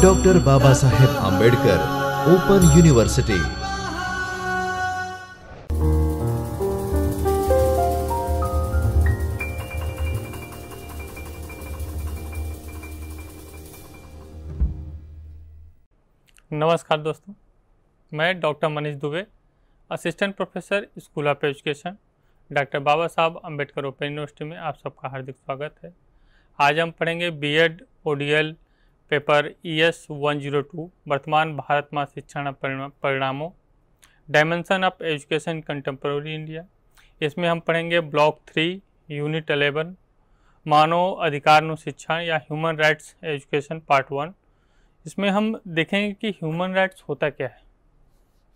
Doctor Baba Saheb Ambedkar open university. नमस्कार दोस्तों, मैं doctor Manish Dubey, assistant professor school of education, doctor Baba Saheb Ambedkar open university में आप सबका हार्दिक स्वागत है। आज हम पढ़ेंगे बीएड ओडीएल पेपर ES 102 वर्तमान भारत में शिक्षण परिणामों, dimension of education contemporary India. इसमें हम पढ़ेंगे ब्लॉक 3 यूनिट 11 मानव अधिकार शिक्षण या ह्यूमन राइट्स एजुकेशन पार्ट 1। इसमें हम देखेंगे कि ह्यूमन राइट्स होता क्या है।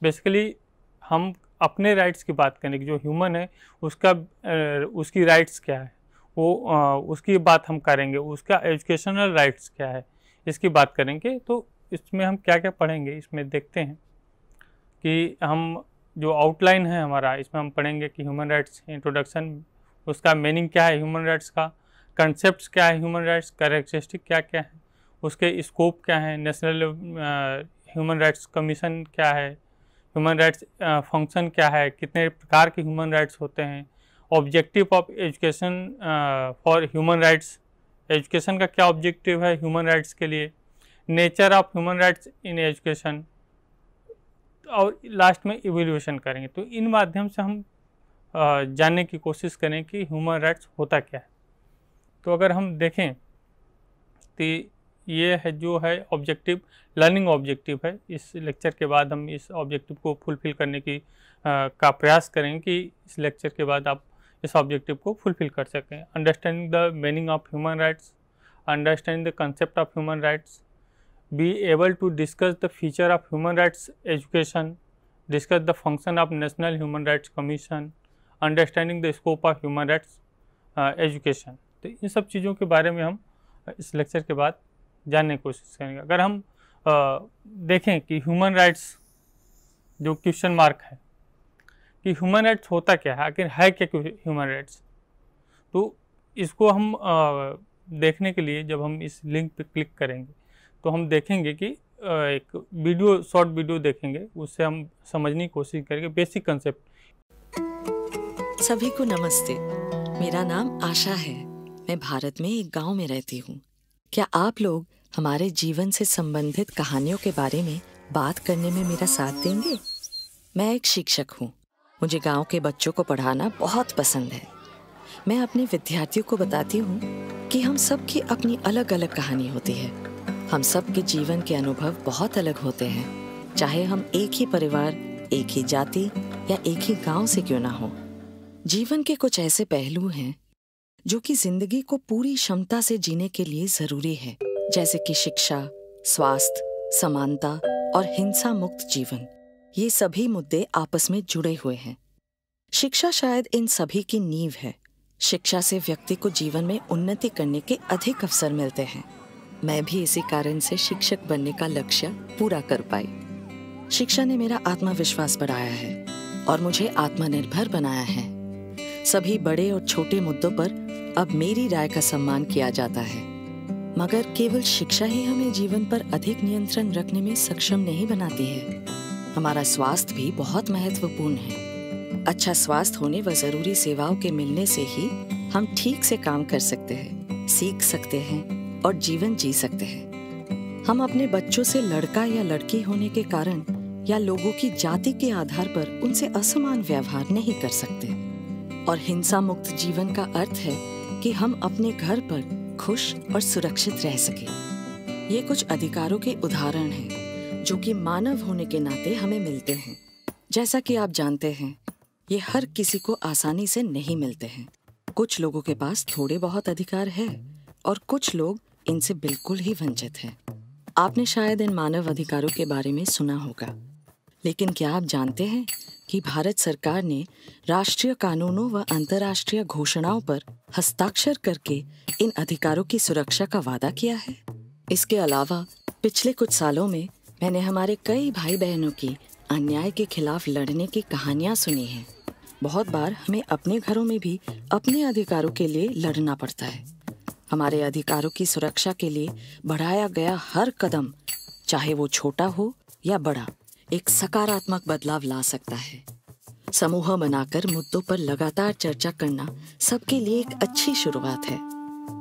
बेसिकली हम अपने राइट्स की बात करेंगे, जो ह्यूमन है उसकी राइट्स क्या है, वो उसकी बात हम करेंगे। उसका एजुकेशनल राइट्स क्या है, इसकी बात करेंगे। तो इसमें हम क्या क्या पढ़ेंगे, इसमें देखते हैं कि हम जो आउटलाइन है हमारा, इसमें हम पढ़ेंगे कि ह्यूमन राइट्स इंट्रोडक्शन, उसका मीनिंग क्या है ह्यूमन राइट्स का, कंसेप्ट्स क्या है ह्यूमन राइट्स, कैरेक्टरिस्टिक क्या क्या है, उसके स्कोप क्या है, नेशनल ह्यूमन राइट्स कमीशन क्या है, ह्यूमन राइट्स फंक्शन क्या है, कितने प्रकार के ह्यूमन राइट्स होते हैं, objective of education for human rights, education का क्या ऑब्जेक्टिव है ह्यूमन राइट्स के लिए, nature of human rights in education, और लास्ट में इवोल्यूशन करेंगे। तो इन माध्यम से हम जानने की कोशिश करें कि ह्यूमन राइट्स होता क्या है। तो अगर हम देखें तो ये है जो है ऑब्जेक्टिव, लर्निंग ऑब्जेक्टिव है। इस लेक्चर के बाद हम इस ऑब्जेक्टिव को फुलफिल करने की का प्रयास करेंगे कि इस लेक्चर के बाद आप इस ऑब्जेक्टिव को फुलफिल कर सकें। Understanding the meaning of human rights, understanding the concept of human rights, be able to discuss the feature of human rights education, discuss the function of national human rights commission, understanding the scope of human rights education. तो इन सब चीज़ों के बारे में हम इस lecture के बाद जानने की कोशिश करेंगे। अगर हम देखें कि ह्यूमन राइट्स जो क्वेश्चन मार्क है कि ह्यूमन राइट्स होता क्या है, आखिर है क्या ह्यूमन राइट्स, तो इसको हम देखने के लिए जब हम इस लिंक पे क्लिक करेंगे तो हम देखेंगे कि एक वीडियो, शॉर्ट वीडियो देखेंगे, उससे हम समझने की कोशिश करेंगे बेसिक कंसेप्ट। सभी को नमस्ते, मेरा नाम आशा है। मैं भारत में एक गांव में रहती हूँ। क्या आप लोग हमारे जीवन से संबंधित कहानियों के बारे में बात करने में मेरा साथ देंगे? मैं एक शिक्षक हूँ। मुझे गांव के बच्चों को पढ़ाना बहुत पसंद है। मैं अपने विद्यार्थियों को बताती हूँ कि हम सब की अपनी अलग अलग कहानी होती है। हम सब के जीवन के अनुभव बहुत अलग होते हैं, चाहे हम एक ही परिवार, एक ही जाति या एक ही गाँव से क्यों ना हो। जीवन के कुछ ऐसे पहलू हैं जो कि जिंदगी को पूरी क्षमता से जीने के लिए जरूरी है, जैसे कि शिक्षा, स्वास्थ्य, समानता और हिंसा मुक्त जीवन। ये सभी मुद्दे आपस में जुड़े हुए हैं। शिक्षा शायद इन सभी की नींव है। शिक्षा से व्यक्ति को जीवन में उन्नति करने के अधिक अवसर मिलते हैं। मैं भी इसी कारण से शिक्षक बनने का लक्ष्य पूरा कर पाई। शिक्षा ने मेरा आत्मविश्वास बढ़ाया है और मुझे आत्मनिर्भर बनाया है। सभी बड़े और छोटे मुद्दों पर अब मेरी राय का सम्मान किया जाता है, मगर केवल शिक्षा ही हमें जीवन पर अधिक नियंत्रण रखने में सक्षम नहीं बनाती है। हमारा स्वास्थ्य भी बहुत महत्वपूर्ण है। अच्छा स्वास्थ्य होने व जरूरी सेवाओं के मिलने से ही हम ठीक से काम कर सकते हैं, सीख सकते हैं और जीवन जी सकते हैं। हम अपने बच्चों से लड़का या लड़की होने के कारण या लोगों की जाति के आधार पर उनसे असमान व्यवहार नहीं कर सकते। और हिंसा मुक्त जीवन का अर्थ है कि हम अपने घर पर खुश और सुरक्षित रह सके। ये कुछ अधिकारों के उदाहरण हैं जो कि मानव होने के नाते हमें मिलते हैं। जैसा कि आप जानते हैं, ये हर किसी को आसानी से नहीं मिलते हैं। कुछ लोगों के पास थोड़े बहुत अधिकार है और कुछ लोग इनसे बिल्कुल ही वंचित हैं। आपने शायद इन मानव अधिकारों के बारे में सुना होगा, लेकिन क्या आप जानते हैं कि भारत सरकार ने राष्ट्रीय कानूनों व अंतर्राष्ट्रीय घोषणाओं पर हस्ताक्षर करके इन अधिकारों की सुरक्षा का वादा किया है। इसके अलावा पिछले कुछ सालों में मैंने हमारे कई भाई बहनों की अन्याय के खिलाफ लड़ने की कहानियां सुनी हैं। बहुत बार हमें अपने घरों में भी अपने अधिकारों के लिए लड़ना पड़ता है। हमारे अधिकारों की सुरक्षा के लिए बढ़ाया गया हर कदम, चाहे वो छोटा हो या बड़ा, एक सकारात्मक बदलाव ला सकता है। समूह बनाकर मुद्दों पर लगातार चर्चा करना सबके लिए एक अच्छी शुरुआत है।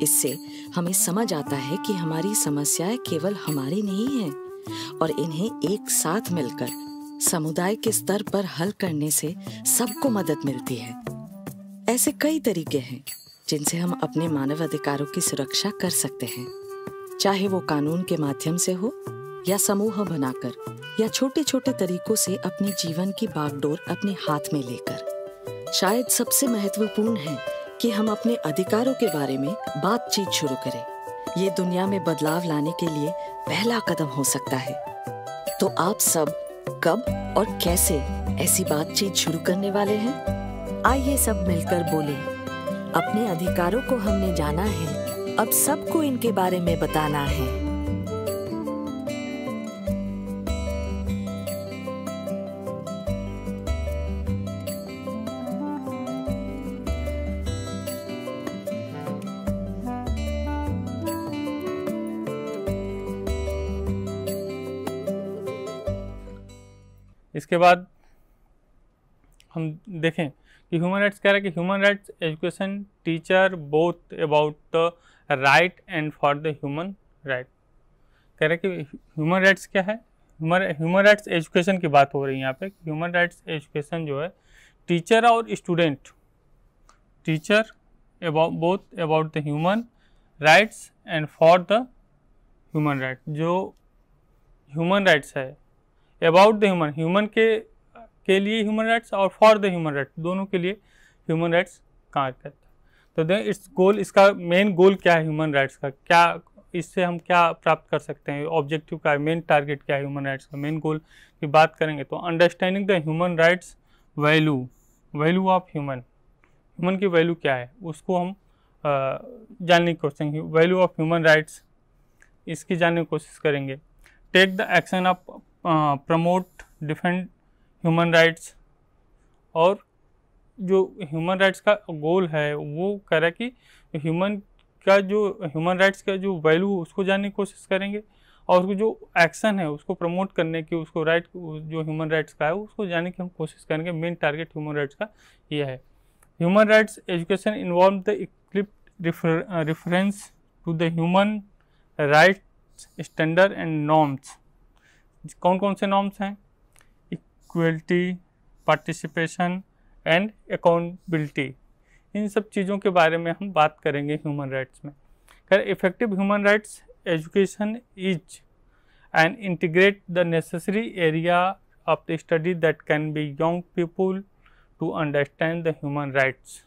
इससे हमें समझ आता है कि हमारी समस्याएं केवल हमारी नहीं हैं और इन्हें एक साथ मिलकर समुदाय के स्तर पर हल करने से सबको मदद मिलती है। ऐसे कई तरीके हैं जिनसे हम अपने मानव अधिकारों की सुरक्षा कर सकते हैं, चाहे वो कानून के माध्यम से हो या समूह बनाकर या छोटे छोटे तरीकों से अपने जीवन की बागडोर अपने हाथ में लेकर। शायद सबसे महत्वपूर्ण है कि हम अपने अधिकारों के बारे में बातचीत शुरू करें। ये दुनिया में बदलाव लाने के लिए पहला कदम हो सकता है। तो आप सब कब और कैसे ऐसी बातचीत शुरू करने वाले हैं? आइए सब मिलकर बोलें। अपने अधिकारों को हमने जाना है, अब सबको इनके बारे में बताना है। इसके बाद हम देखें कि ह्यूमन राइट्स कह रहा है कि human rights education teacher both about the right and for the human right. कह रहा है कि ह्यूमन राइट्स क्या है, ह्यूमन राइट्स एजुकेशन की बात हो रही है यहाँ पे। ह्यूमन राइट्स एजुकेशन जो है टीचर और student, teacher both about the human rights and for the human right. जो ह्यूमन राइट्स है अबाउट द ह्यूमन, ह्यूमन के लिए ह्यूमन राइट्स और फॉर द ह्यूमन राइट्स, दोनों के लिए ह्यूमन राइट्स कार्य करता है। तो दें इट्स गोल, इसका मेन गोल क्या है ह्यूमन राइट्स का, क्या इससे हम क्या प्राप्त कर सकते हैं, ऑब्जेक्टिव का मेन टारगेट क्या है ह्यूमन राइट्स का, मेन गोल की बात करेंगे तो understanding the human rights value, value of human, human की वैल्यू क्या है उसको हम जानने की कोशिश करेंगे। वैल्यू ऑफ ह्यूमन राइट्स इसकी जानने की कोशिश करेंगे। Take the action of promote defend human rights, और जो ह्यूमन राइट्स का गोल है वो कह रहा है कि ह्यूमन राइट्स का जो वैल्यू उसको जानने की कोशिश करेंगे और जो एक्शन है उसको प्रमोट करने की, उसको राइट जो ह्यूमन राइट्स का है उसको जानने की हम कोशिश करेंगे। मेन टारगेट ह्यूमन राइट्स का यह है। Human rights education involve the equipped reference to the human rights standard and norms. कौन कौन से नॉर्म्स हैं? Equality, participation and accountability. इन सब चीज़ों के बारे में हम बात करेंगे ह्यूमन राइट्स में। Effective human rights education is and integrate the necessary area of the study that can be young people to understand the human rights.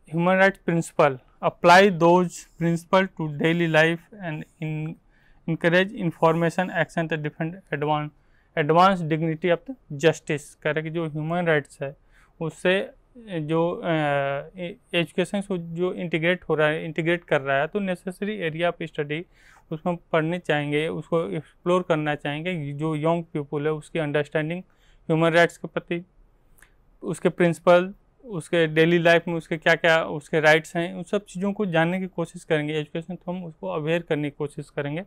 Human rights principle apply those principle to daily life and encourage information action to defend advance dignity of the justice। कह रहे कि जो human rights है उससे जो education जो integrate कर रहा है तो नेसेसरी एरिया ऑफ स्टडी उसमें पढ़ने चाहेंगे, उसको एक्सप्लोर करना चाहेंगे। जो यंग पीपल है उसकी अंडरस्टैंडिंग ह्यूमन राइट्स के प्रति, उसके प्रिंसिपल, उसके डेली लाइफ में उसके क्या क्या उसके राइट्स हैं, उन सब चीज़ों को जानने की कोशिश करेंगे। एजुकेशन तो हम उसको अवेयर करने की कोशिश करेंगे।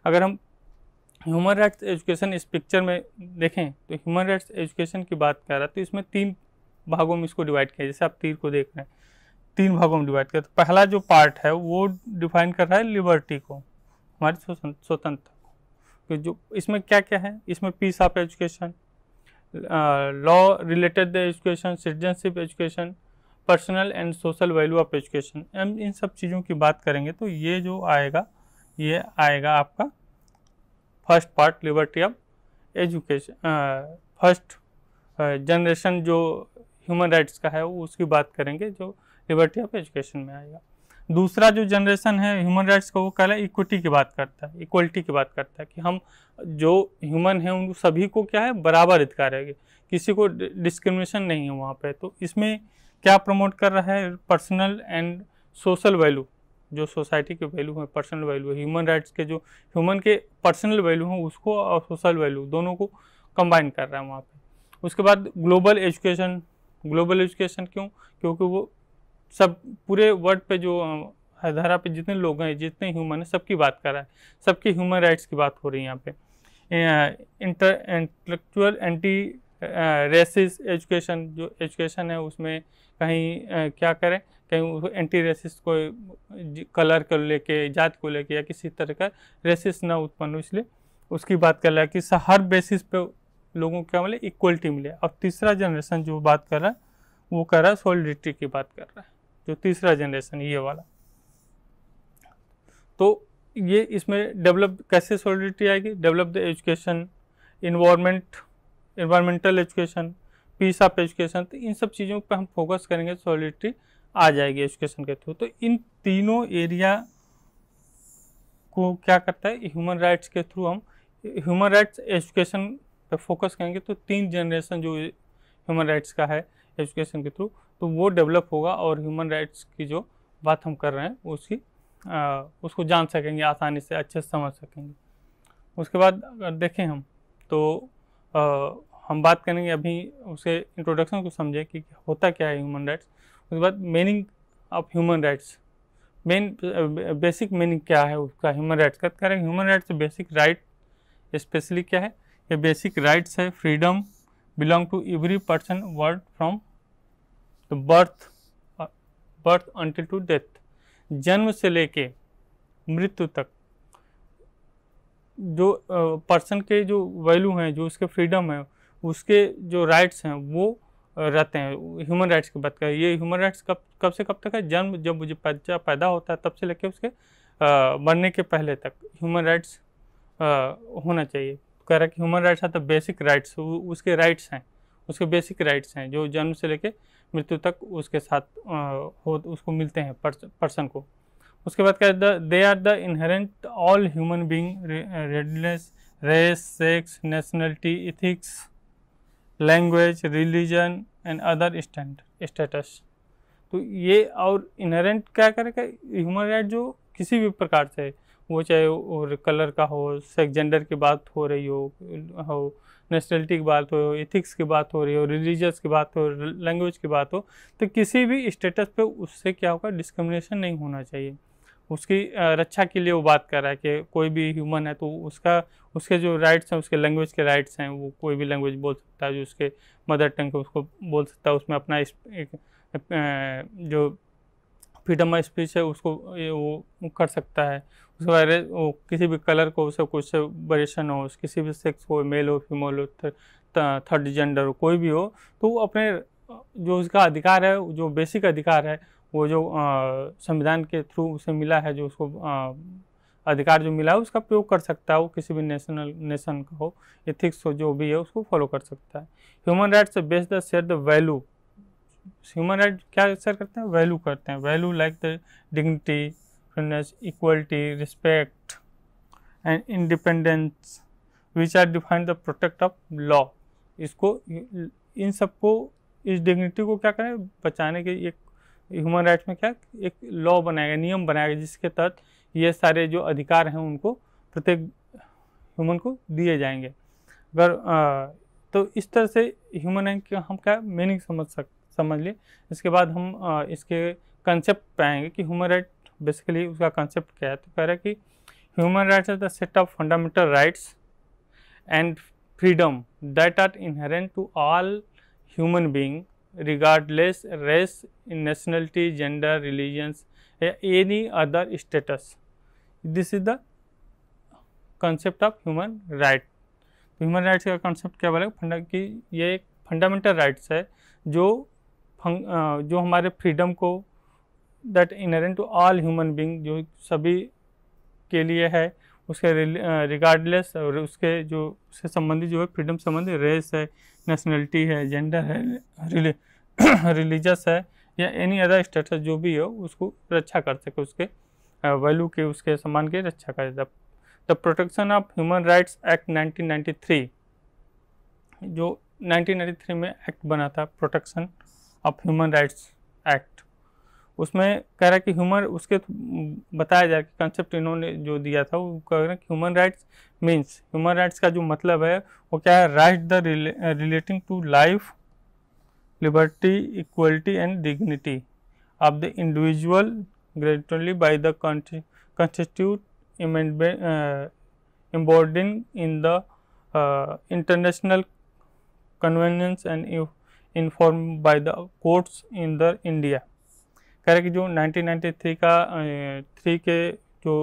अगर हम ह्यूमन राइट्स एजुकेशन इस पिक्चर में देखें तो ह्यूमन राइट्स एजुकेशन की बात कर रहा है तो इसमें 3 भागों में इसको डिवाइड किया। जैसे आप तीर को देख रहे हैं 3 भागों में डिवाइड किया। तो पहला जो पार्ट है वो डिफाइन कर रहा है लिबर्टी को, हमारी स्वतंत्रता को। तो जो इसमें क्या क्या है, इसमें peace of education, law related the education, citizenship education, personal and social value of education. हम इन सब चीज़ों की बात करेंगे तो ये जो आएगा ये आएगा आपका first part liberty of education. First generation जो ह्यूमन राइट्स का है वो उसकी बात करेंगे जो लिबर्टी ऑफ एजुकेशन में आएगा। दूसरा जो जनरेशन है ह्यूमन राइट्स का वो कहला इक्विटी की बात करता है, इक्वलिटी की बात करता है कि हम जो ह्यूमन हैं उन सभी को क्या है बराबर अधिकार है, किसी को डिस्क्रिमिनेशन नहीं है वहाँ पे। तो इसमें क्या प्रमोट कर रहा है? पर्सनल एंड सोशल वैल्यू, जो सोसाइटी के वैल्यू है, पर्सनल वैल्यू है, ह्यूमन राइट्स के जो ह्यूमन के पर्सनल वैल्यू हैं उसको और सोशल वैल्यू दोनों को कंबाइन कर रहा है वहाँ पे। उसके बाद ग्लोबल एजुकेशन, ग्लोबल एजुकेशन क्यों? क्योंकि वो सब पूरे वर्ल्ड पे जो धरा पे जितने लोग हैं, जितने ह्यूमन हैं, सबकी बात कर रहा है, सबके ह्यूमन राइट्स की बात हो रही है यहाँ पे। इंटेलेक्चुअल एंटी रेसिस एजुकेशन, जो एजुकेशन है उसमें कहीं क्या करें, कहीं एंटी रेसिस को कलर को लेके, जात को लेके या किसी तरह का रेसिस ना उत्पन्न हो, इसलिए उसकी बात कर रहा है कि हर बेसिस पे लोगों को क्या मिले, इक्वलिटी मिले। और तीसरा जनरेशन जो बात कर रहा है वो कर रहा है सॉलिडिटी की बात कर रहा है, जो तीसरा जनरेशन ये वाला। तो ये इसमें डेवलप कैसे सॉलिडिटी आएगी, develop the education, environmental education, peace of education, तो इन सब चीज़ों पर हम फोकस करेंगे, सॉलिडिटी आ जाएगी एजुकेशन के थ्रू। तो इन तीनों एरिया को क्या करता है ह्यूमन राइट्स के थ्रू, हम ह्यूमन राइट्स एजुकेशन पे फोकस करेंगे तो 3 जनरेशन जो ह्यूमन राइट्स का है एजुकेशन के थ्रू, तो वो डेवलप होगा और ह्यूमन राइट्स की जो बात हम कर रहे हैं उसको जान सकेंगे, आसानी से अच्छे से समझ सकेंगे। उसके बाद अगर देखें हम तो हम बात करेंगे अभी उसे इंट्रोडक्शन को समझे कि होता क्या है ह्यूमन राइट्स। उसके बाद meaning of human rights, main basic meaning क्या है उसका ह्यूमन राइट्स का। करें human rights basic right specially क्या है, ये बेसिक राइट्स है, freedom belong to every person world from the birth until to death, जन्म से लेके मृत्यु तक जो पर्सन के जो वैल्यू हैं, जो उसके फ्रीडम है, उसके जो राइट्स हैं वो रहते हैं। ह्यूमन राइट्स की बात करें, ये ह्यूमन राइट्स कब से कब तक है, जन्म जब मुझे बच्चा पैदा होता है तब से लेके उसके मरने के पहले तक ह्यूमन राइट्स होना चाहिए। कह रहा है कि human rights are the basic rights, उसके राइट्स हैं, उसके बेसिक राइट्स हैं जो जन्म से लेके मृत्यु तक उसके साथ उसको मिलते हैं पर्सन को। उसके बाद क्या है, they are the inherent all human being redness, race, sex, nationality, ethics, language, religion and other status. तो ये और इनहेरेंट क्या करेगा, ह्यूमन राइट जो किसी भी प्रकार से, वो चाहे और कलर का हो, सेक्स जेंडर की बात हो रही हो, नेशनलिटी की बात हो, एथिक्स की बात हो रही हो, रिलीजियस की बात हो, लैंग्वेज की बात हो, तो किसी भी स्टेटस पे उससे क्या होगा, डिस्क्रिमिनेशन नहीं होना चाहिए। उसकी रक्षा के लिए वो बात कर रहा है कि कोई भी ह्यूमन है तो उसके जो राइट्स हैं, उसके लैंग्वेज के राइट्स हैं, वो कोई भी लैंग्वेज बोल सकता है, जो उसके मदर टंग है उसको बोल सकता है, उसमें अपना जो फ्रीडम ऑफ स्पीच है उसको वो कर सकता है। उसके बाद वो किसी भी कलर को, उसे कुछ वेरिएशन हो, किसी भी सेक्स हो, मेल हो, फीमेल हो, थर्ड जेंडर हो, कोई भी हो, तो वो अपने जो उसका अधिकार है, जो बेसिक अधिकार है, वो जो संविधान के थ्रू उसे मिला है, जो उसको अधिकार जो मिला है उसका प्रयोग कर सकता है। वो किसी भी नेशन का हो, एथिक्स हो, जो भी है उसको फॉलो कर सकता है। Human rights based the share the value, human right क्या शेयर करते हैं, वैल्यू करते हैं, value like the dignity, freeness, equality, respect and independence which are defined the protect of law. इसको इन सबको, इस डिग्निटी को क्या करें, बचाने के एक ह्यूमन राइट्स में क्या एक लॉ बनाएगा, नियम बनाएगा, जिसके तहत ये सारे जो अधिकार हैं उनको प्रत्येक ह्यूमन को दिए जाएंगे। अगर तो इस तरह से ह्यूमन राइट का हम क्या मीनिंग समझ लिए। इसके बाद हम इसके कंसेप्ट पे आएंगे कि ह्यूमन राइट बेसिकली उसका कंसेप्ट क्या है। तो कह रहा है कि human rights are the set of fundamental rights and freedom that are inherent to all human being regardless race, nationality, gender, religions, any other status. This is the concept of human right. तो human rights का concept क्या बोलेगा कि ये एक fundamental rights है जो हमारे फ्रीडम को, that inherent to all human being, जो सभी के लिए है, उसके रिगार्डलेस, और उसके जो उससे संबंधित जो है फ्रीडम संबंधी रेस है, नेशनलिटी है, जेंडर है, रिलीजियस है, या एनी अदर स्टेटस जो भी हो उसको रक्षा कर सके, उसके वैल्यू के, उसके सम्मान की रक्षा करे। The protection of human rights act 1993, जो 1993 में एक्ट बना था, protection of human rights act, उसमें कह रहा है कि उसके बताया जाए कि कंसेप्ट इन्होंने जो दिया था, वो कह रहे हैं कि human rights means, human rights का जो मतलब है वो क्या है, right the relating to life, liberty, equality and dignity of the individual gradually by the constitute embodying in the international conventions and informed by the courts in the India। कह रहे कि जो 1993 का 3 के जो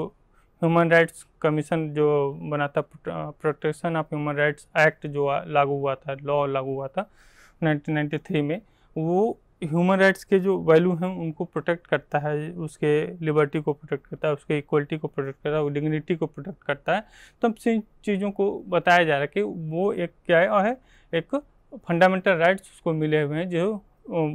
ह्यूमन राइट्स कमीशन जो बना था, protection of human rights act जो लागू हुआ था, लॉ लागू हुआ था 1993 में, वो ह्यूमन राइट्स के जो वैल्यू हैं उनको प्रोटेक्ट करता है, उसके लिबर्टी को प्रोटेक्ट करता है, उसके इक्वलिटी को प्रोटेक्ट करता है, डिग्निटी को प्रोटेक्ट करता है। तो अब इन चीज़ों को बताया जा रहा है कि वो एक क्या है, एक फंडामेंटल राइट्स उसको मिले हुए हैं जो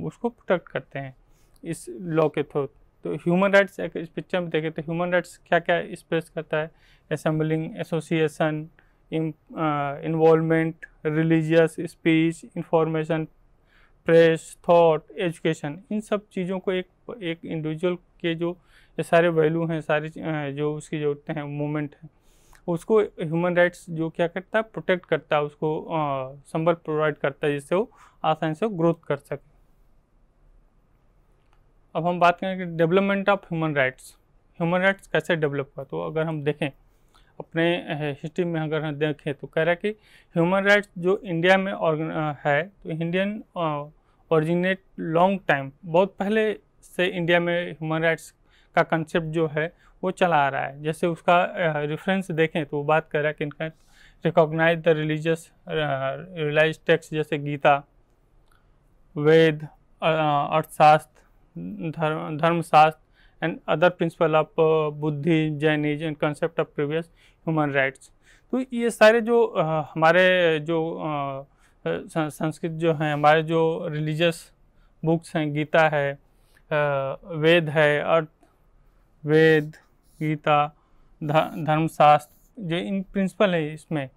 उसको प्रोटेक्ट करते हैं इस लॉ के थ्रू। तो ह्यूमन राइट्स इस पिक्चर में देखें तो ह्यूमन राइट्स क्या क्या एक्सप्रेस करता है, assembling, association, involvement, religious speech, information, press, thought, education, इन सब चीज़ों को एक इंडिविजुअल के जो ये सारे वैल्यू हैं, सारी जो उसकी ज़रूरतें हैं, मूवमेंट है, उसको ह्यूमन राइट्स जो क्या करता है, प्रोटेक्ट करता है, उसको संबल प्रोवाइड करता है जिससे वो आसानी से ग्रोथ कर सके। अब हम बात करें कि डेवलपमेंट ऑफ ह्यूमन राइट्स कैसे डेवलप हुआ। तो अगर हम देखें अपने हिस्ट्री में, अगर हम देखें तो कह रहा है कि ह्यूमन राइट्स जो इंडिया में है, तो इंडियन ओरिजिनेट लॉन्ग टाइम, बहुत पहले से इंडिया में ह्यूमन राइट्स का कंसेप्ट जो है वो चला आ रहा है। जैसे उसका रेफरेंस देखें तो वो बात कर रहा है कि इनका recognise the religious realise text जैसे Gita, Veda, Arthashastra, Dharmashastra and other principal of बुद्धि, Jainism and concept of previous human rights. तो ये सारे जो हमारे जो संस्कृत जो हैं, हमारे जो रिलीजियस बुक्स हैं, गीता है, वेद है, अर्थ, वेद, गीता, धर्मशास्त्र, जो इन प्रिंसिपल है, इसमें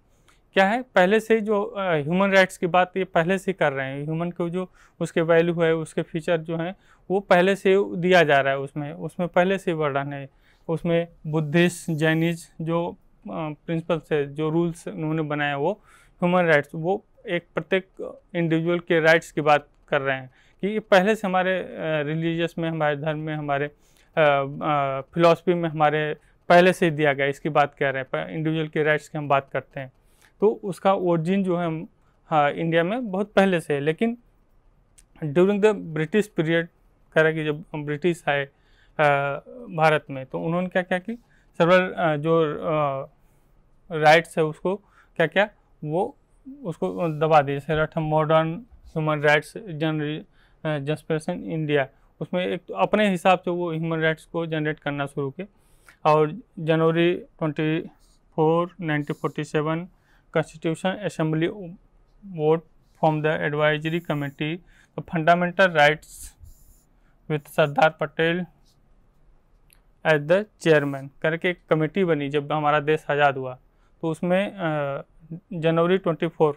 क्या है, पहले से जो ह्यूमन राइट्स की बात ये पहले से कर रहे हैं। ह्यूमन को जो उसके वैल्यू है, उसके फीचर जो हैं वो पहले से दिया जा रहा है, उसमें पहले से वर्णन है। उसमें बुद्धिस्ट, जैनिज्म जो प्रिंसिपल से जो रूल्स उन्होंने बनाया वो ह्यूमन राइट्स, वो एक प्रत्येक इंडिविजुअल के राइट्स की बात कर रहे हैं कि ये पहले से हमारे रिलीजियस में, हमारे धर्म में, हमारे फिलॉसफी में हमारे पहले से दिया गया, इसकी बात कर रहे हैं। इंडिविजुअल के राइट्स की हम बात करते हैं तो उसका ओरिजिन जो है इंडिया में बहुत पहले से है। लेकिन ड्यूरिंग द ब्रिटिश पीरियड, कह रहा है कि जब ब्रिटिश आए भारत में तो उन्होंने क्या क्या की, सर्वल जो राइट्स है उसको क्या क्या वो उसको दबा दिए। जैसे रट modern human rights generation India, उसमें एक तो अपने हिसाब से वो ह्यूमन राइट्स को जनरेट करना शुरू किए। और जनवरी 24, 1947 Constitution Assembly vote from the advisory committee the fundamental rights with Sardar Patel as the chairman करके एक कमेटी बनी जब हमारा देश आज़ाद हुआ। तो उसमें जनवरी 24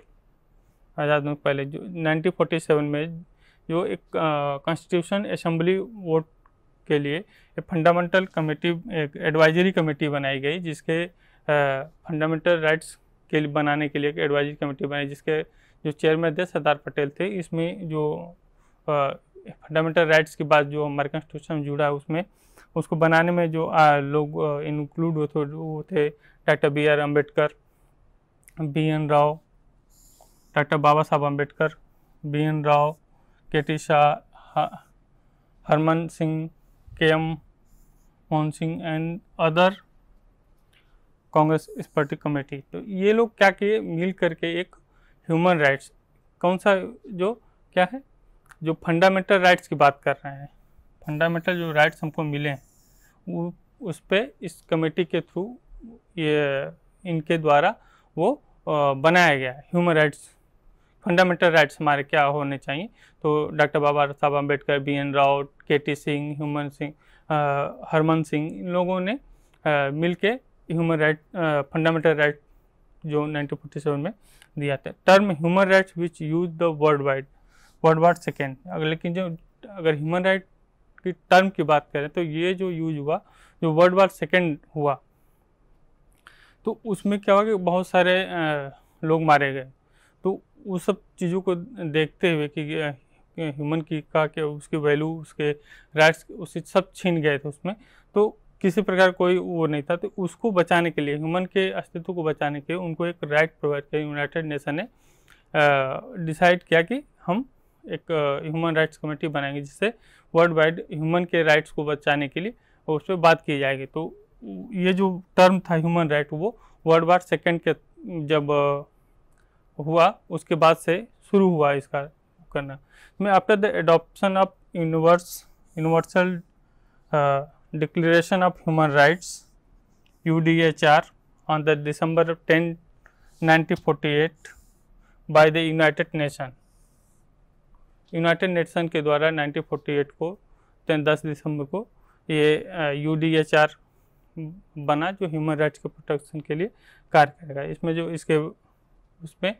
आज़ाद होने पहले जो 1947 में जो एक कॉन्स्टिट्यूशन असेंबली वोट के लिए एक फंडामेंटल कमेटी, एक एडवाइजरी कमेटी बनाई गई, जिसके फंडामेंटल राइट्स के लिए बनाने के लिए एक एडवाइजरी कमेटी बनाई, जिसके जो चेयरमैन थे सरदार पटेल थे। इसमें जो फंडामेंटल राइट्स की बात जो हमारे कॉन्स्टिट्यूशन में जुड़ा है, उसमें उसको बनाने में जो लोग इंक्लूड वो थे doctor B.R. Ambedkar, B.N. Rao, doctor Baba Saheb Ambedkar, B.N. Rao, K.T. Shah, Harman Singh, K.M. Mohan Singh and other Congress इस पार्टी कमेटी। तो ये लोग क्या किए, मिल करके एक ह्यूमन राइट्स, कौन सा जो क्या है, जो फंडामेंटल राइट्स की बात कर रहे हैं, फंडामेंटल जो राइट्स हमको मिले हैं वो उस पर इस कमेटी के थ्रू ये इनके द्वारा वो बनाया गया ह्यूमन राइट्स। फंडामेंटल राइट्स हमारे क्या होने चाहिए, तो doctor Baba Saheb Ambedkar, B.N. Rao, K.T. Singh, ह्यूमन सिंह, हरमन सिंह, इन लोगों ने मिल के ह्यूमन राइट, फंडामेंटल राइट जो 1947 में दिया था। Term human rights which use the world war second, लेकिन जो अगर ह्यूमन राइट की टर्म की बात करें तो ये जो यूज हुआ, जो वर्ल्ड वार सेकेंड हुआ, तो उसमें क्या हुआ कि बहुत सारे लोग मारे गए। तो उस सब चीज़ों को देखते हुए कि ह्यूमन की का के उसकी वैल्यू, उसके राइट्स, उसे सब छीन गए थे उसमें, तो किसी प्रकार कोई वो नहीं था। तो उसको बचाने के लिए, ह्यूमन के अस्तित्व को बचाने के लिए उनको एक राइट प्रोवाइड किया। यूनाइटेड नेशन ने डिसाइड किया कि हम एक ह्यूमन राइट्स कमेटी बनाएंगे, जिससे वर्ल्ड वाइड ह्यूमन के राइट्स को बचाने के लिए उस पर बात की जाएगी। तो ये जो टर्म था ह्यूमन राइट, वो वर्ल्ड वार सेकेंड के जब हुआ उसके बाद से शुरू हुआ इसका करना। मैं after the adoption of universal declaration of human rights UDHR on the December 10, 1948 by the United nation के द्वारा 1948 को 10 दिसंबर को ये UDHR बना, जो ह्यूमन राइट्स के प्रोटेक्शन के लिए कार्य करेगा। इसमें जो इसके उसमें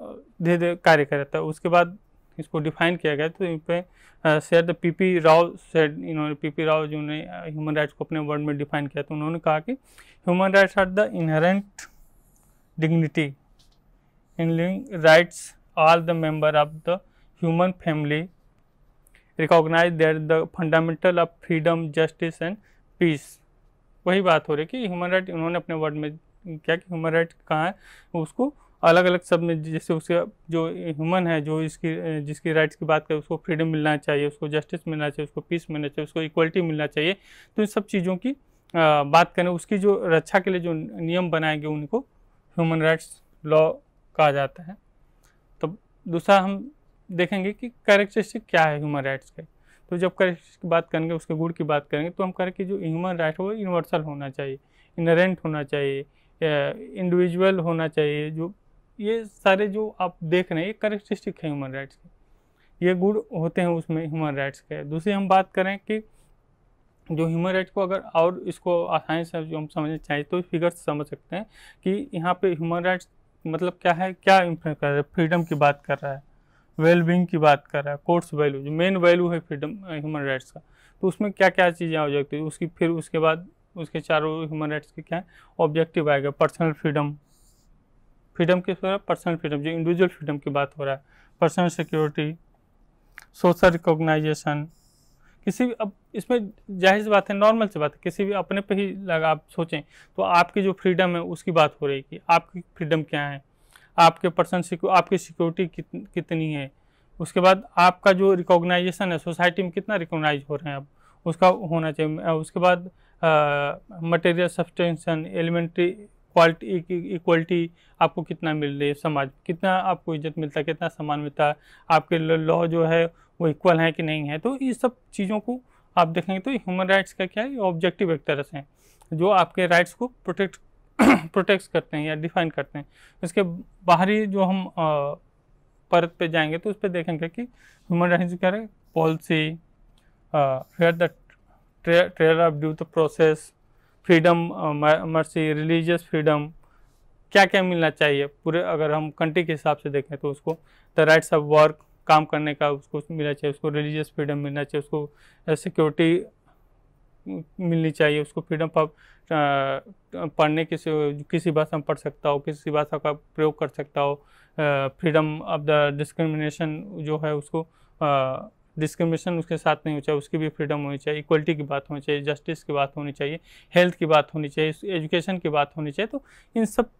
धीरे धीरे कार्य करता है। उसके बाद इसको डिफाइन किया गया। तो इन पर सर PP राव सेड, इन्होंने PP राव जो ने ह्यूमन राइट्स को अपने वर्ड में डिफाइन किया, तो उन्होंने कहा कि human rights are the inherent dignity in living rights all the member of the human family recognise that the fundamental of freedom, justice and peace. वही बात हो रही है कि ह्यूमन राइट उन्होंने अपने वर्ड में क्या कि ह्यूमन राइट कहाँ है, उसको अलग अलग शब्द में, जैसे उसके जो ह्यूमन है, जो इसकी जिसकी राइट्स की बात करें, उसको फ्रीडम मिलना चाहिए, उसको जस्टिस मिलना चाहिए, उसको पीस मिलना चाहिए, उसको इक्वलिटी मिलना चाहिए। तो इन सब चीज़ों की बात करें, उसकी जो रक्षा के लिए जो नियम बनाए गए उनको ह्यूमन राइट्स लॉ कहा जाता है। तो दूसरा हम देखेंगे कि कैरेक्टरिस्टिक क्या है ह्यूमन राइट्स के। तो जब कैरेक्टरिस्टिक की बात करेंगे, उसके गुण की बात करेंगे, तो हम कहें कि जो ह्यूमन राइट है वो यूनिवर्सल होना चाहिए, इनहेरेंट होना चाहिए, इंडिविजुअल होना चाहिए। जो ये सारे जो आप देख रहे हैं, ये कैरेक्टरिस्टिक है ह्यूमन राइट्स के, ये गुण होते हैं उसमें ह्यूमन राइट्स के। दूसरी हम बात करें कि जो ह्यूमन राइट्स को अगर और इसको आसानी से जो हम समझना चाहिए तो फिगर से समझ सकते हैं कि यहाँ पे ह्यूमन राइट्स मतलब क्या है, क्या इम्प्लीमेंट कर रहा है। फ्रीडम की बात कर रहा है, वेलबींग की बात कर रहा है, कोर्स वैल्यू, जो मेन वैल्यू है फ्रीडम ह्यूमन राइट्स का, तो उसमें क्या क्या चीज़ें आ जाती है उसकी। फिर उसके बाद उसके चारों ह्यूमन राइट्स के क्या है ऑब्जेक्टिव आएगा। पर्सनल फ्रीडम, फ्रीडम किस तरह, पर्सनल फ्रीडम जो इंडिविजुअल फ्रीडम की बात हो रहा है, पर्सनल सिक्योरिटी, सोशल रिकॉग्नाइजेशन। किसी भी, अब इसमें जाहिर सी बात है, नॉर्मल सी बात है, किसी भी अपने पे ही लगा आप सोचें तो आपकी जो फ्रीडम है उसकी बात हो रही है कि आपकी फ्रीडम क्या है, आपके आपकी सिक्योरिटी कितनी है। उसके बाद आपका जो रिकॉग्नाइजेशन है सोसाइटी में कितना रिकॉग्नाइज हो रहे हैं आप, उसका होना चाहिए। उसके बाद मटेरियल सब्सटेंशन, एलिमेंट्री इक्वलिटी आपको कितना मिल रही है, समाज कितना आपको इज्जत मिलता है, कितना सम्मान मिलता है, आपके लॉ जो है वो इक्वल है कि नहीं है। तो ये सब चीज़ों को आप देखेंगे तो ह्यूमन राइट्स का क्या है, ऑब्जेक्टिव एक तरह से जो आपके राइट्स को प्रोटेक्ट करते हैं या डिफाइन करते हैं। इसके बाहरी जो हम परत पे जाएंगे तो उस पर देखेंगे कि ह्यूमन राइट्स क्या है, policy, fair the trial of due the process, freedom, mercy, religious freedom, क्या क्या मिलना चाहिए पूरे। अगर हम कंट्री के हिसाब से देखें तो उसको द राइट्स ऑफ वर्क, काम करने का उसको मिलना चाहिए, उसको रिलीजियस फ्रीडम मिलना चाहिए, उसको सिक्योरिटी मिलनी चाहिए, उसको फ्रीडम ऑफ पढ़ने किसी भाषा में पढ़ सकता हो, किसी भाषा का प्रयोग कर सकता हो, फ्रीडम ऑफ द डिस्क्रिमिनेशन जो है उसको डिस्क्रिमिनेशन उसके साथ नहीं होना चाहिए, उसकी भी फ्रीडम होनी चाहिए, इक्वलिटी की बात होनी चाहिए, जस्टिस की बात होनी चाहिए, हेल्थ की बात होनी चाहिए, एजुकेशन की बात होनी चाहिए। तो इन सब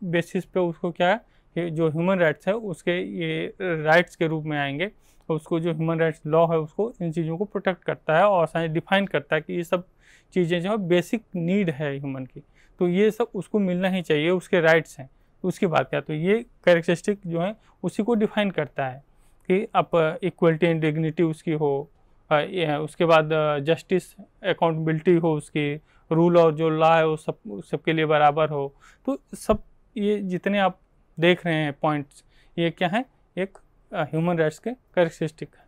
बेसिस पे उसको क्या है, जो ह्यूमन राइट्स है उसके ये राइट्स के रूप में आएंगे। उसको जो ह्यूमन राइट्स लॉ है उसको इन चीज़ों को प्रोटेक्ट करता है और साइंस डिफाइन करता है कि ये सब चीज़ें जो है बेसिक नीड है ह्यूमन की, तो ये सब उसको मिलना ही चाहिए, उसके राइट्स हैं। तो उसकी बात क्या, तो ये कैरेक्टरिस्टिक जो है उसी को डिफाइन करता है कि आप इक्वलिटी एंड डिग्निटी उसकी हो, उसके बाद जस्टिस, अकाउंटेबिलिटी हो उसकी, रूल और जो लॉ है वो सबके लिए बराबर हो। तो सब ये जितने आप देख रहे हैं पॉइंट्स, ये क्या है, एक ह्यूमन राइट्स के कैरेक्टरिस्टिक है।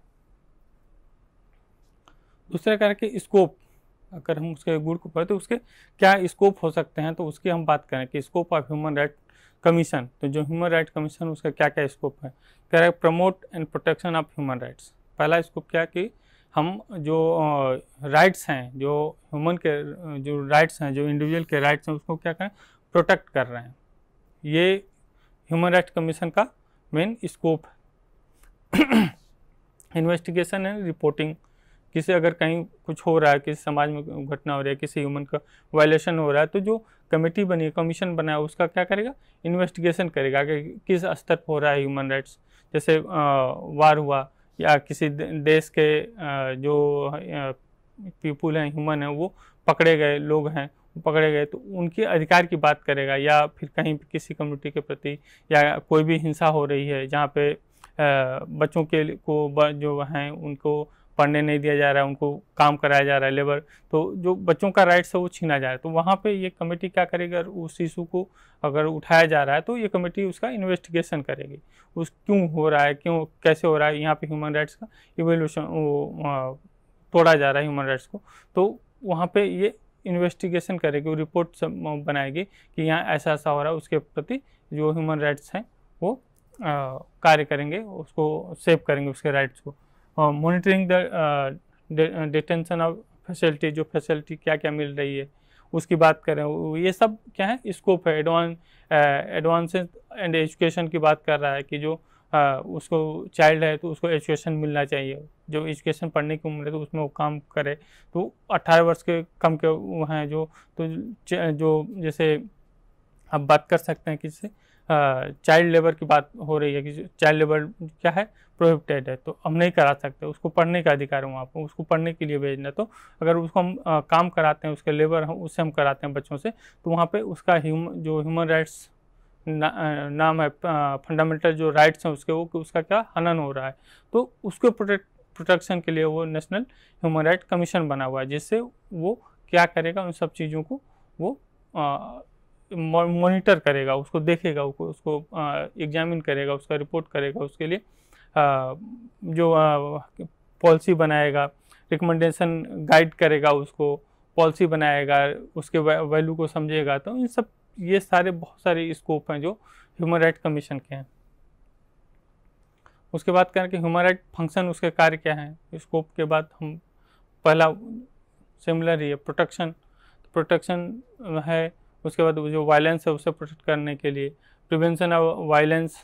दूसरे कार्य के स्कोप, अगर हम उसके गुण को पढ़ते तो उसके क्या स्कोप हो सकते हैं, तो उसकी हम बात करें कि scope of human right commission. तो जो ह्यूमन राइट कमीशन उसका क्या क्या स्कोप है, कह रहा है promote and protection of human rights. पहला स्कोप क्या कि हम जो राइट्स हैं, जो ह्यूमन के जो राइट्स हैं, जो इंडिविजुअल के राइट्स हैं, उसको क्या करें, प्रोटेक्ट कर रहे हैं। ये ह्यूमन राइट्स कमीशन का मेन स्कोप है। इन्वेस्टिगेशन है रिपोर्टिंग, किसी अगर कहीं कुछ हो रहा है, किसी समाज में घटना हो रही है, किसी ह्यूमन का वायलेशन हो रहा है, तो जो कमेटी बनी है, कमीशन बना है, उसका क्या करेगा, इन्वेस्टिगेशन करेगा कि किस स्तर पर हो रहा है ह्यूमन राइट्स। जैसे वार हुआ या किसी देश के जो पीपुल हैं, ह्यूमन हैं, वो पकड़े गए लोग हैं, पकड़े गए, तो उनके अधिकार की बात करेगा। या फिर कहीं किसी कम्युनिटी के प्रति या कोई भी हिंसा हो रही है जहाँ पे बच्चों के जो हैं उनको पढ़ने नहीं दिया जा रहा है, उनको काम कराया जा रहा है, लेबर, तो जो बच्चों का राइट्स है वो छीना जा रहा है, तो वहाँ पे ये कमेटी क्या करेगी, उस इशू को अगर उठाया जा रहा है तो ये कमेटी उसका इन्वेस्टिगेशन करेगी, उस क्यों हो रहा है, क्यों कैसे हो रहा है, यहाँ पे ह्यूमन राइट्स का इवेल्यूशन तोड़ा जा रहा है ह्यूमन राइट्स को, तो वहाँ पे ये इन्वेस्टिगेशन करेगी, रिपोर्ट बनाएगी कि यहाँ ऐसा ऐसा हो रहा है, उसके प्रति जो ह्यूमन राइट्स हैं वो कार्य करेंगे, उसको सेव करेंगे उसके राइट्स को। Monitoring the detention of facility, जो फैसिलिटी क्या क्या मिल रही है उसकी बात करें, ये सब क्या है, स्कोप है। एडवांस एंड एजुकेशन की बात कर रहा है कि जो उसको चाइल्ड है तो उसको एजुकेशन मिलना चाहिए, जो एजुकेशन पढ़ने की उम्र है तो उसमें वो काम करे, तो 18 वर्ष के कम के वो हैं जो, तो जो जैसे आप बात कर सकते हैं कि चाइल्ड लेबर की बात हो रही है कि चाइल्ड लेबर क्या है, प्रोहिबिटेड है, तो हम नहीं करा सकते, उसको पढ़ने का अधिकार है वहाँ पर, उसको पढ़ने के लिए भेजना, तो अगर उसको हम काम कराते हैं, उसके लेबर उससे हम कराते हैं बच्चों से, तो वहाँ पे उसका जो ह्यूमन राइट्स नाम है, फंडामेंटल जो राइट्स हैं उसके, वो उसका क्या हनन हो रहा है, तो उसको प्रोटेक्शन के लिए वो नेशनल ह्यूमन राइट कमीशन बना हुआ है, जिससे वो क्या करेगा, उन सब चीज़ों को वो मॉनिटर करेगा, उसको देखेगा, उसको एग्जामिन करेगा, उसका रिपोर्ट करेगा, उसके लिए जो पॉलिसी बनाएगा, रिकमेंडेशन गाइड करेगा, उसको पॉलिसी बनाएगा, उसके वैल्यू को समझेगा, तो इन सब ये सारे बहुत सारे स्कोप हैं जो ह्यूमन राइट कमीशन के हैं। उसके बाद करें कि ह्यूमन राइट फंक्शन, उसके कार्य क्या हैं, स्कोप के बाद हम पहला सिमिलर ही है प्रोटेक्शन है, उसके बाद जो वायलेंस है उसे प्रोटेक्ट करने के लिए प्रिवेंशन ऑफ वायलेंस,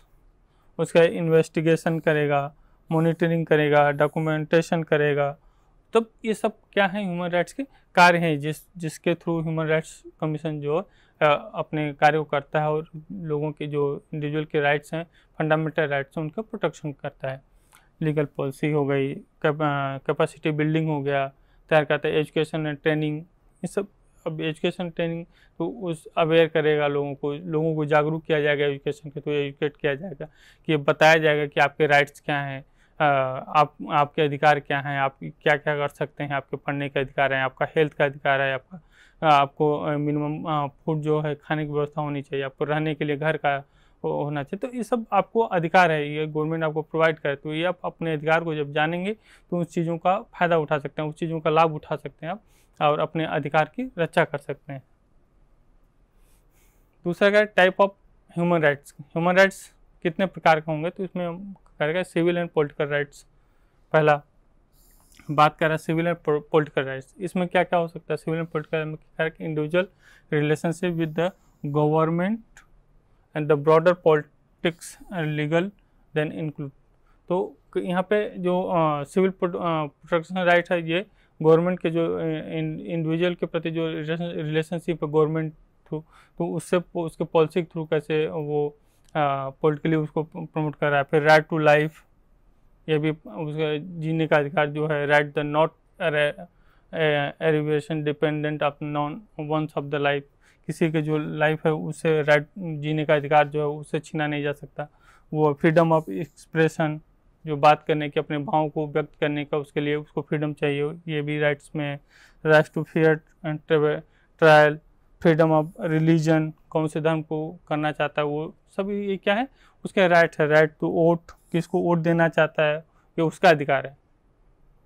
उसका इन्वेस्टिगेशन करेगा, मॉनिटरिंग करेगा, डॉक्यूमेंटेशन करेगा, तब ये सब क्या है, ह्यूमन राइट्स के कार्य हैं जिसके थ्रू ह्यूमन राइट्स कमीशन जो अपने कार्य को करता है और लोगों के जो इंडिविजुअल के राइट्स हैं, फंडामेंटल राइट्स हैं, उनका प्रोटेक्शन करता है। लीगल पॉलिसी हो गई, कैपेसिटी बिल्डिंग हो गया, तैयार करता है, एजुकेशन एंड ट्रेनिंग, ये सब। अब एजुकेशन ट्रेनिंग तो उस अवेयर करेगा लोगों को जागरूक किया जाएगा, एजुकेशन के थ्रू एजुकेट किया जाएगा, कि बताया जाएगा कि आपके राइट्स क्या हैं, आपके अधिकार क्या हैं, आप क्या क्या कर सकते हैं, आपके पढ़ने के अधिकार हैं, आपका हेल्थ का अधिकार है, आपको मिनिमम फूड जो है खाने की व्यवस्था होनी चाहिए, आपको रहने के लिए घर का होना चाहिए, तो ये सब आपको अधिकार है, ये गवर्नमेंट आपको प्रोवाइड करे, तो ये आप अपने अधिकार को जब जानेंगे तो उस चीज़ों का फ़ायदा उठा सकते हैं, उस चीज़ों का लाभ उठा सकते हैं आप, और अपने अधिकार की रक्षा कर सकते हैं। दूसरा क्या, टाइप ऑफ ह्यूमन राइट्स कितने प्रकार के होंगे, तो इसमें हम करेगा सिविल एंड पॉलिटिकल राइट्स। पहला बात कर रहा है सिविल एंड पॉलिटिकल राइट्स, इसमें क्या क्या हो सकता है, सिविल एंड पॉलिटिकल में क्या है, individual relationship with the government and the broader politics and legal then include. तो यहाँ पे जो सिविल प्रोटेक्शन राइट है, ये गवर्नमेंट के जो इंडिविजुअल के प्रति जो रिलेशनशिप है गवर्नमेंट थ्रू, तो उससे उसके पॉलिसी के थ्रू कैसे वो पॉलिटिकली उसको प्रमोट कर रहा है। फिर राइट टू लाइफ, ये भी उसका जीने का अधिकार जो है, right the not deprivation dependent of non once of the life, किसी के जो लाइफ है उससे राइट जीने का अधिकार जो है उससे छीना नहीं जा सकता। वो फ्रीडम ऑफ एक्सप्रेशन, जो बात करने की, अपने भावों को व्यक्त करने का, उसके लिए उसको फ्रीडम चाहिए, ये भी राइट्स में है। Right to fair and trial, freedom of religion, कौन से धर्म को करना चाहता है वो सब, ये क्या है, उसके राइट है। राइट टू वोट, किसको वोट देना चाहता है ये उसका अधिकार है,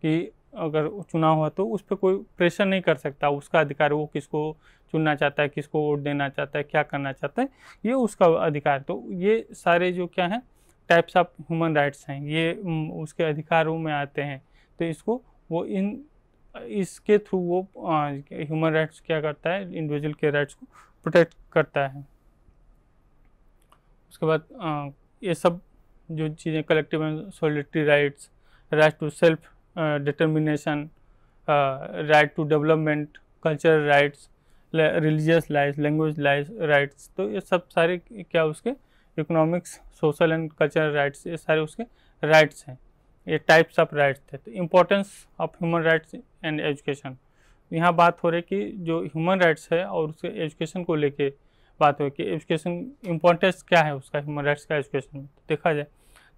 कि अगर चुनाव हुआ तो उस पर कोई प्रेशर नहीं कर सकता, उसका अधिकार है, वो किसको चुनना चाहता है, किसको वोट देना चाहता है, क्या करना चाहता है, ये उसका अधिकार। तो ये सारे जो क्या है टाइप्स ऑफ ह्यूमन राइट्स हैं, ये उसके अधिकारों में आते हैं, तो इसको वो इसके थ्रू वो ह्यूमन राइट्स क्या करता है, इंडिविजुअल के राइट्स को प्रोटेक्ट करता है। उसके बाद ये सब जो चीज़ें, collective and solidarity rights, right to self determination, right to development, cultural rights, religious language rights. तो ये सब सारे क्या उसके economics, social and cultural rights, ये सारे उसके राइट्स हैं, ये टाइप्स ऑफ राइट्स थे। तो importance of human rights and education, यहाँ बात हो रही है कि जो ह्यूमन राइट्स है और उसके एजुकेशन को लेके बात हो कि एजुकेशन इम्पोर्टेंस क्या है उसका, ह्यूमन राइट्स का एजुकेशन में। तो देखा जाए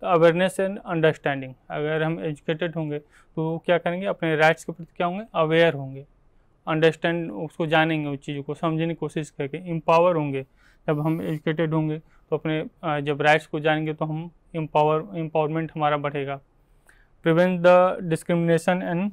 तो अवेयरनेस एंड अंडरस्टैंडिंग, अगर हम एजुकेटेड होंगे तो वो क्या करेंगे, अपने राइट्स के प्रति क्या होंगे, अवेयर होंगे, अंडरस्टैंड उसको जानेंगे, उस चीज़ों को समझने की कोशिश करके एम्पावर होंगे। जब हम एजुकेटेड होंगे तो अपने जब राइट्स को जानेंगे तो हम एम्पावरमेंट हमारा बढ़ेगा। Prevent the discrimination and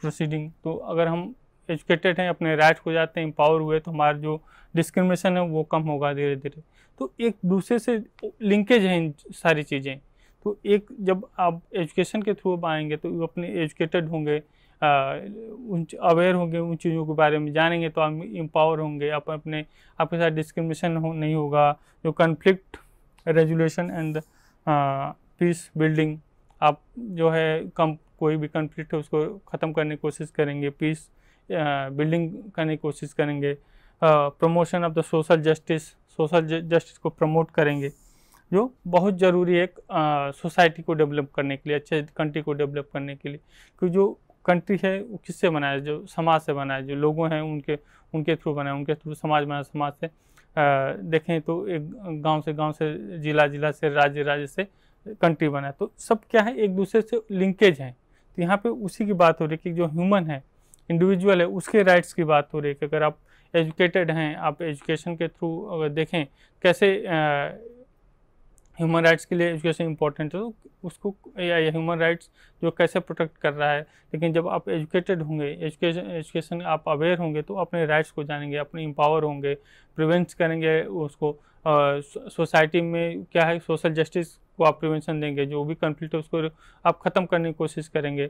proceeding, तो अगर हम एजुकेटेड हैं, अपने राइट्स को जानते हैं, एम्पावर हुए, तो हमारा जो डिस्क्रिमिनेशन है वो कम होगा धीरे धीरे। तो एक दूसरे से लिंकेज है इन सारी चीज़ें। तो एक जब आप एजुकेशन के थ्रू आएंगे तो अपने एजुकेटेड होंगे, उन अवेयर होंगे, उन चीज़ों के बारे में जानेंगे तो आप एम्पावर होंगे, आप अपने आपके साथ डिस्क्रिमिनेशन नहीं होगा। जो conflict resolution and peace building, आप जो है कोई भी कन्फ्लिक्ट है उसको ख़त्म करने की कोशिश करेंगे, पीस बिल्डिंग करने की कोशिश करेंगे। Promotion of the social justice को प्रमोट करेंगे, जो बहुत ज़रूरी है एक सोसाइटी को डेवलप करने के लिए, अच्छे कंट्री को डेवलप करने के लिए। क्योंकि जो कंट्री है वो किससे बना है, जो समाज से बना है, जो लोगों हैं उनके थ्रू बना है, उनके थ्रू समाज बना है। समाज से देखें तो एक गांव से जिला से राज्य से कंट्री बना है। तो सब क्या है, एक दूसरे से लिंकेज है। तो यहाँ पे उसी की बात हो रही है कि जो ह्यूमन है, इंडिविजुअल है, उसके राइट्स की बात हो रही है कि अगर आप एजुकेटेड हैं, आप एजुकेशन के थ्रू अगर देखें कैसे ह्यूमन राइट्स के लिए एजुकेशन इंपॉर्टेंट है, तो उसको या ह्यूमन राइट्स जो कैसे प्रोटेक्ट कर रहा है। लेकिन जब आप एजुकेटेड होंगे, एजुकेशन आप अवेयर होंगे तो अपने राइट्स को जानेंगे, अपने एम्पावर होंगे, प्रिवेंट करेंगे उसको। सोसाइटी में क्या है, सोशल जस्टिस को आप प्रिवेंशन देंगे, जो भी कन्फ्लिक्ट है उसको आप ख़त्म करने की कोशिश करेंगे,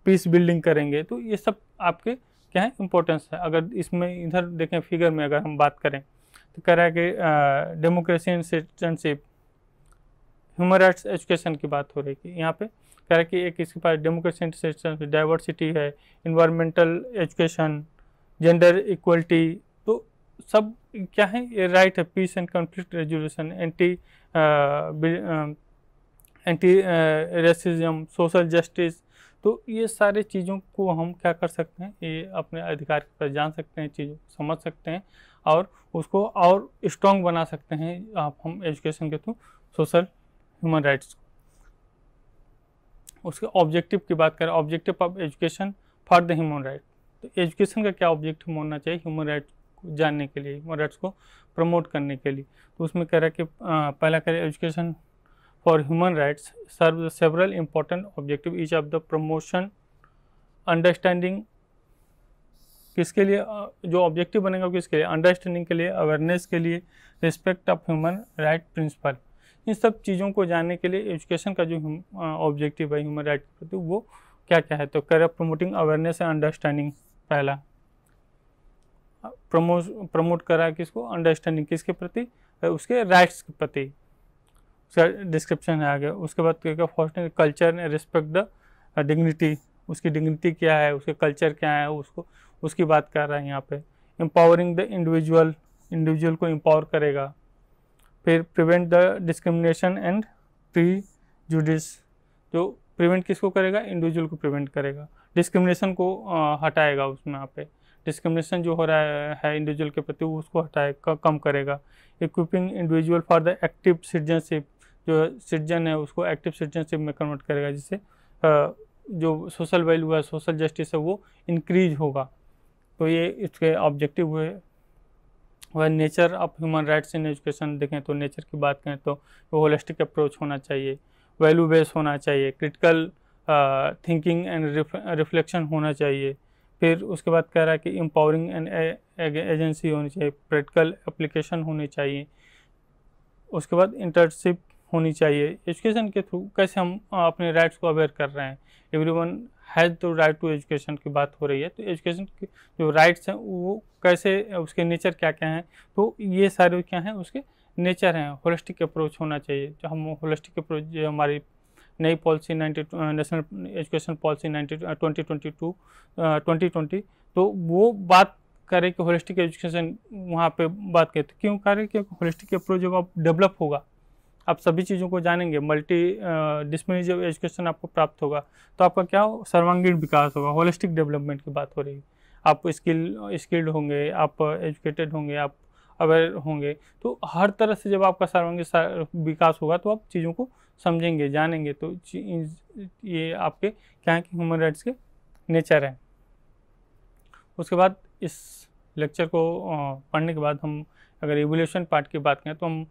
पीस बिल्डिंग करेंगे। तो ये सब आपके क्या है, इम्पोर्टेंस है। अगर इसमें इधर देखें फिगर में अगर हम बात करें तो कह रहा है कि democracy and citizenship, human rights education की बात हो रही है कि यहाँ पे कह रहा है कि एक इसके पास डेमोक्रेसी एंड सिटीजनशिप, डाइवर्सिटी है, इन्वायरमेंटल एजुकेशन, जेंडर इक्वलिटी, तो सब क्या है, ये राइट है। Peace and conflict resolution, anti racism, social justice. तो ये सारे चीज़ों को हम क्या कर सकते हैं, ये अपने अधिकार पर जान सकते हैं, चीज़ों को समझ सकते हैं और उसको और स्ट्रॉन्ग बना सकते हैं हम एजुकेशन के थ्रू सोशल ह्यूमन राइट्स को। उसके ऑब्जेक्टिव की बात करें, objective of education for the human right. तो एजुकेशन का क्या ऑब्जेक्टिव होना चाहिए ह्यूमन राइट्स को जानने के लिए, ह्यूमन राइट्स को प्रमोट करने के लिए। तो उसमें कह रहा है कि पहला करें education for human rights serve several important objective each of the promotion understanding, किसके लिए जो ऑब्जेक्टिव बनेगा किसके लिए, अंडरस्टैंडिंग के लिए, अवेयरनेस के लिए, respect of human right principle. इन सब चीज़ों को जानने के लिए एजुकेशन का जो ऑब्जेक्टिव है ह्यूमन राइट के प्रति वो क्या क्या है। तो कह प्रमोटिंग अवेयरनेस एंड अंडरस्टैंडिंग, पहला प्रमोट करा किसको, अंडरस्टैंडिंग किसके प्रति, उसके राइट्स के प्रति, उसका डिस्क्रिप्शन है आगे। उसके बाद क्या, fostering culture and respect the dignity, उसकी डिग्निटी क्या है, उसके कल्चर क्या है, उसकी बात कर रहा है यहाँ पे। एम्पावरिंग द इंडिविजुअल को एम्पावर करेगा। फिर prevent the discrimination and prejudice, जो प्रिवेंट किसको करेगा, इंडिविजुअल को प्रिवेंट करेगा, डिस्क्रिमिनेशन को हटाएगा। उसमें यहाँ पे डिस्क्रिमिनेशन जो हो रहा है इंडिविजुअल के प्रति उसको हटाएगा, कम करेगा। Equipping individual for the active citizenship, जो सिटीजन है उसको एक्टिव सिटीजनशिप में कन्वर्ट करेगा, जिससे जो सोशल वैल्यू है, सोशल जस्टिस है वो इंक्रीज होगा। तो ये इसके ऑब्जेक्टिव हुए। वह nature of human rights in education देखें तो नेचर की बात करें तो होलिस्टिक अप्रोच होना चाहिए, वैल्यू बेस होना चाहिए, क्रिटिकल थिंकिंग एंड रिफ्लेक्शन होना चाहिए। फिर उसके बाद कह रहा है कि एम्पावरिंग एंड एजेंसी होनी चाहिए, प्रैक्टिकल एप्लीकेशन होनी चाहिए। उसके बाद इंटर्नशिप होनी चाहिए। एजुकेशन के थ्रू कैसे हम अपने राइट्स को अवेयर कर रहे हैं, everyone has the right to education की बात हो रही है। तो एजुकेशन के जो राइट्स हैं वो कैसे, उसके नेचर क्या क्या हैं, तो ये सारे क्या हैं उसके नेचर हैं। होलिस्टिक अप्रोच होना चाहिए, जो हम होलिस्टिक अप्रोच जो हमारी नई पॉलिसी नेशनल एजुकेशन पॉलिसी 2020, तो वो बात करें कि होलिस्टिक एजुकेशन वहाँ पे बात करें। तो क्यों करें? क्योंकि होलिस्टिक अप्रोच जब आप डेवलप होगा, आप सभी चीज़ों को जानेंगे, मल्टी डिसिप्लिनरी जब एजुकेशन आपको प्राप्त होगा तो आपका क्या सर्वांगीण विकास होगा। होलिस्टिक डेवलपमेंट की बात हो रही है। आप स्किल्ड होंगे, आप एजुकेटेड होंगे, आप अवेयर होंगे, तो हर तरह से जब आपका सर्वांगीण विकास होगा तो आप चीज़ों को समझेंगे, जानेंगे। तो ये आपके क्या है कि ह्यूमन राइट्स के नेचर हैं। उसके बाद इस लेक्चर को पढ़ने के बाद हम अगर एवोल्यूशन पार्ट की बात करें तो हम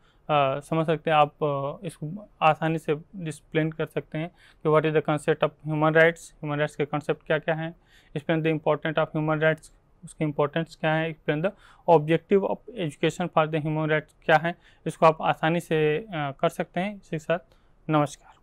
समझ सकते हैं, आप इसको आसानी से डिस्प्लेन कर सकते हैं कि what is the concept of human rights के कंसेप्ट क्या क्या हैं, explain the important of human rights, उसकी इंपॉर्टेंस क्या है, explain the objective of education for the human rights क्या है। इसको आप आसानी से कर सकते हैं। इसी के साथ नमस्कार।